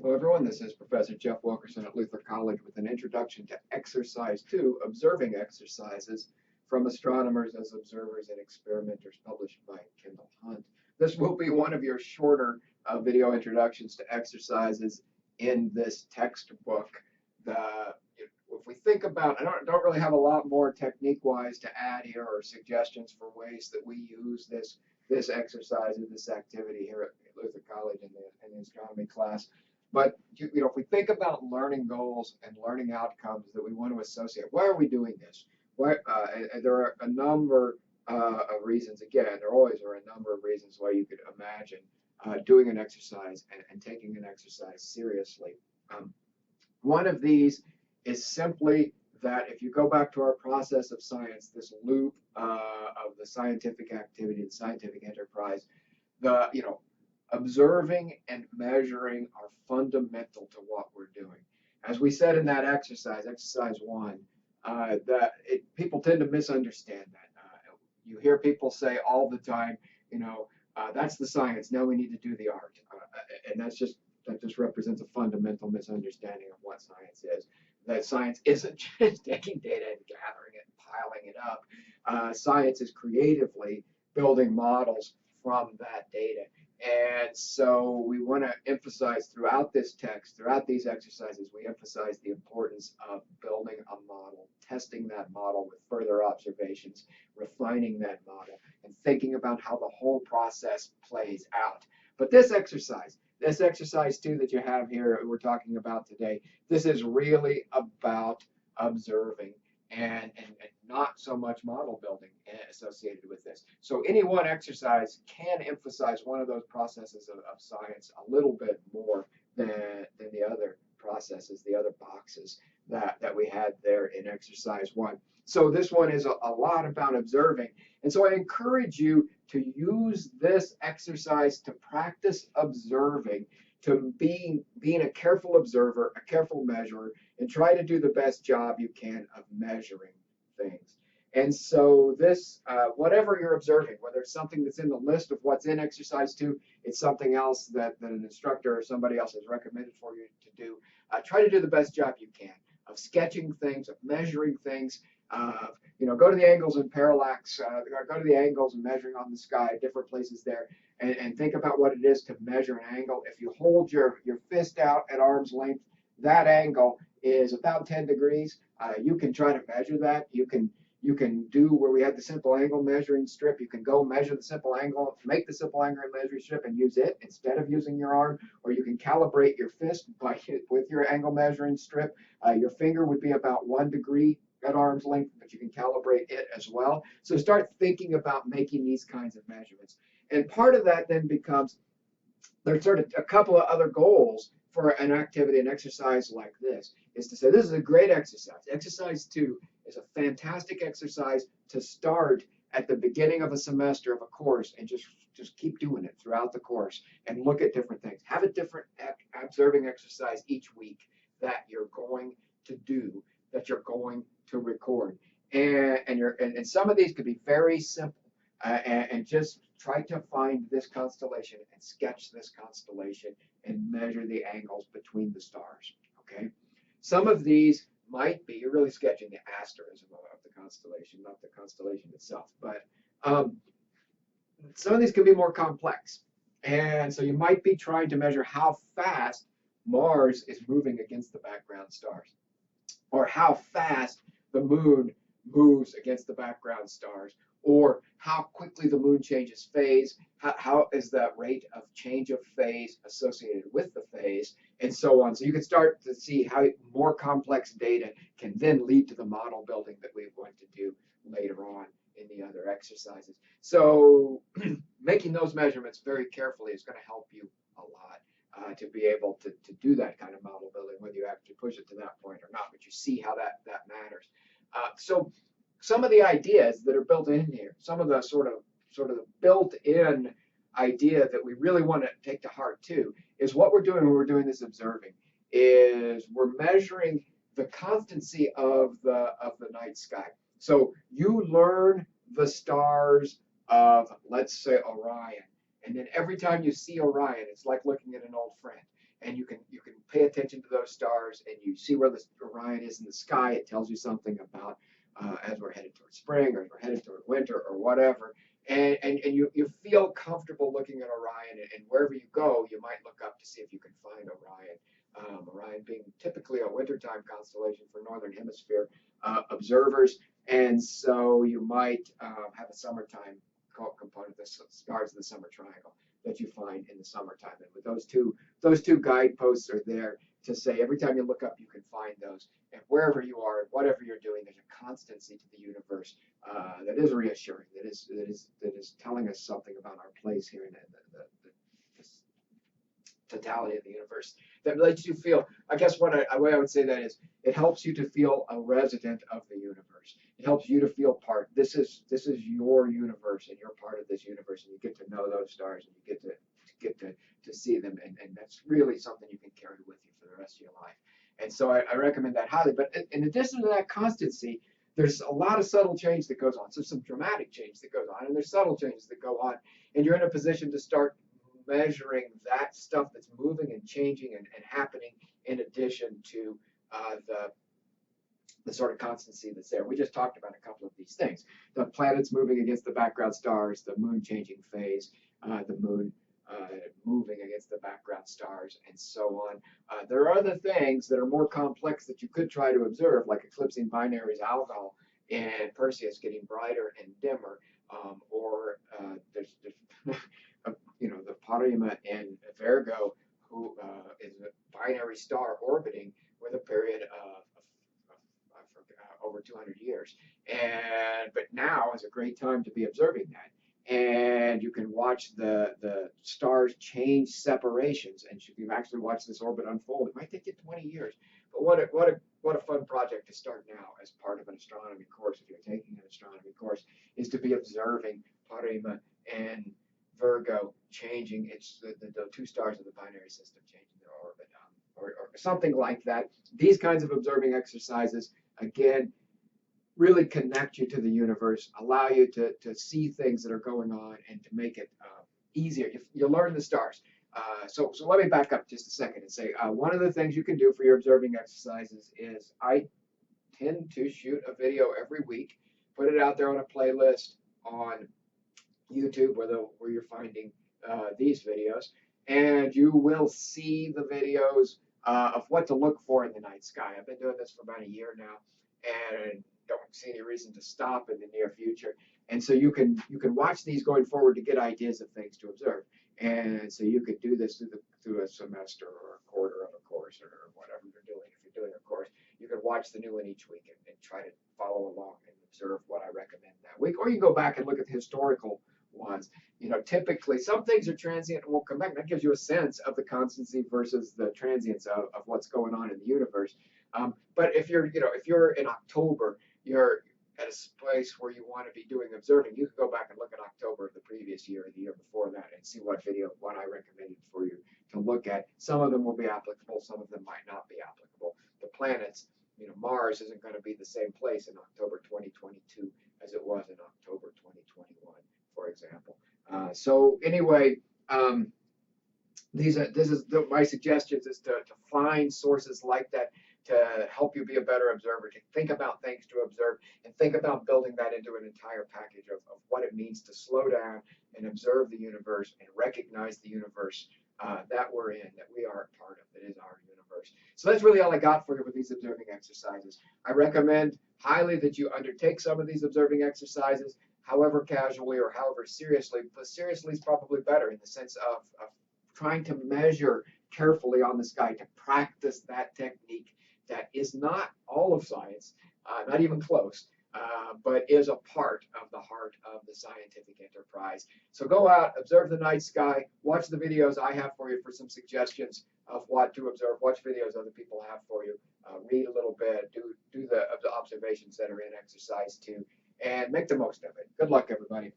Hello everyone, this is Professor Jeff Wilkerson at Luther College with an introduction to Exercise 2, Observing Exercises from Astronomers as Observers and Experimenters, published by Kendall Hunt. This will be one of your shorter video introductions to exercises in this textbook. If we think about, I don't really have a lot more technique-wise to add here or suggestions for ways that we use this exercise and this activity here at Luther College in the astronomy class. But if we think about learning goals and learning outcomes that we want to associate, why are we doing this? There are a number of reasons. Again, there always are a number of reasons why you could imagine doing an exercise and taking an exercise seriously. One of these is simply that if you go back to our process of science, this loop of the scientific activity, the scientific enterprise, observing and measuring are fundamental to what we're doing. As we said in that exercise 1, people tend to misunderstand that. You hear people say all the time, that's the science. Now we need to do the art, and that just represents a fundamental misunderstanding of what science is. That science isn't just taking data and gathering it and piling it up. Science is creatively building models from that data. And so we want to emphasize throughout this text, throughout these exercises, we emphasize the importance of building a model, testing that model with further observations, refining that model, and thinking about how the whole process plays out. But this exercise 2 that you have here, we're talking about today, this is really about observing and not so much model building associated with this. So any one exercise can emphasize one of those processes of science a little bit more than the other processes, the other boxes that we had there in exercise 1. So this one is a lot about observing. And so I encourage you to use this exercise to practice observing, to being a careful observer, a careful measurer, and try to do the best job you can of measuring things. And so this, whatever you're observing, whether it's something that's in the list of what's in exercise 2, it's something else that an instructor or somebody else has recommended for you to do, try to do the best job you can of sketching things, of measuring things. Go to the angles and parallax, go to the angles and measuring on the sky, different places there, and think about what it is to measure an angle. If you hold your fist out at arm's length, that angle is about 10 degrees. You can try to measure that. You can do where we had the simple angle measuring strip. You can go measure the simple angle, make the simple angle measuring strip and use it instead of using your arm, or you can calibrate your fist with your angle measuring strip. Your finger would be about 1 degree at arm's length, but you can calibrate it as well. So start thinking about making these kinds of measurements. And part of that then becomes, there's sort of a couple of other goals for an activity, an exercise like this, is to say, this is a great exercise. Exercise 2 is a fantastic exercise to start at the beginning of a semester of a course and just keep doing it throughout the course and look at different things. Have a different observing exercise each week that you're going to do, that you're going to record. And some of these could be very simple. And just try to find this constellation and sketch this constellation and measure the angles between the stars. Okay. Some of these might be, you're really sketching the asterism of the constellation, not the constellation itself. But some of these can be more complex. And so you might be trying to measure how fast Mars is moving against the background stars, or how fast the moon moves against the background stars, or how quickly the moon changes phase, how is that rate of change of phase associated with the phase, and so on. So you can start to see how more complex data can then lead to the model building that we're going to do later on in the other exercises. So making those measurements very carefully is going to help you a lot to be able to do that kind of model building, whether you actually push it to that point or not, but you see how that matters. So some of the ideas that are built in here, some of the sort of the built-in idea that we really want to take to heart too, is what we're doing when we're doing this observing is we're measuring the constancy of the night sky. So you learn the stars of, let's say, Orion, and then every time you see Orion, it's like looking at an old friend, and you can pay attention to those stars and you see where the Orion is in the sky, it tells you something about as we're headed towards spring or as we're headed toward winter or whatever. And you feel comfortable looking at Orion, and wherever you go, you might look up to see if you can find Orion. Orion being typically a wintertime constellation for Northern Hemisphere observers. And so you might have a summertime component, the stars of the summer triangle that you find in the summertime. And with those two guideposts are there to say every time you look up, you can find those. And wherever you are, and whatever you're doing, there's a constancy to the universe that is reassuring, that is telling us something about our place here in the totality of the universe. That lets you feel, I guess a way I would say that is, it helps you to feel a resident of the universe. It helps you to feel part. This is your universe, and you're part of this universe, and you get to know those stars, and you get to see them, and that's really something you can carry with you for the rest of your life. And so I recommend that highly. But in addition to that constancy, there's a lot of subtle change that goes on. So some dramatic change that goes on, and there's subtle changes that go on, and you're in a position to start measuring that stuff that's moving and changing and happening in addition to the sort of constancy that's there. We just talked about a couple of these things. The planets moving against the background stars, the moon changing phase, the moon moving against the background stars, and so on. There are other things that are more complex that you could try to observe, like eclipsing binaries Algol and Perseus getting brighter and dimmer, or there's the Parima in Virgo, who is a binary star orbiting with a period of over 200 years. But now is a great time to be observing that. And you can watch the stars change separations, and you can actually watch this orbit unfold. It might take you 20 years, but what a fun project to start now as part of an astronomy course. If you're taking an astronomy course, is to be observing Parima and Virgo changing. It's the two stars of the binary system changing their orbit, or something like that. These kinds of observing exercises, again, really connect you to the universe, allow you to see things that are going on, and to make it easier. You learn the stars. So let me back up just a second and say one of the things you can do for your observing exercises is I tend to shoot a video every week, put it out there on a playlist on YouTube, where you're finding these videos, and you will see the videos of what to look for in the night sky. I've been doing this for about a year now, and don't see any reason to stop in the near future. And so you can watch these going forward to get ideas of things to observe. And so you could do this through a semester or a quarter of a course or whatever you're doing. If you're doing a course, you can watch the new one each week and try to follow along and observe what I recommend that week. Or you can go back and look at the historical ones. Typically some things are transient and won't come back. That gives you a sense of the constancy versus the transience of what's going on in the universe. But if you're in October, you're at a place where you want to be doing observing, you can go back and look at October of the previous year or the year before that and see what I recommended for you to look at. Some of them will be applicable, some of them might not be applicable. The planets, Mars isn't going to be the same place in October 2022 as it was in October 2021, for example. So anyway, my suggestions is to find sources like that to help you be a better observer, to think about things to observe, and think about building that into an entire package of what it means to slow down and observe the universe and recognize the universe that we're in, that we are a part of, that is our universe. So that's really all I got for you with these observing exercises. I recommend highly that you undertake some of these observing exercises, however casually or however seriously, but seriously is probably better in the sense of trying to measure carefully on the sky, to practice that technique that is not all of science, not even close, but is a part of the heart of the scientific enterprise. So go out, observe the night sky, watch the videos I have for you for some suggestions of what to observe, watch videos other people have for you, read a little bit, do the observations that are in exercise 2, and make the most of it. Good luck, everybody.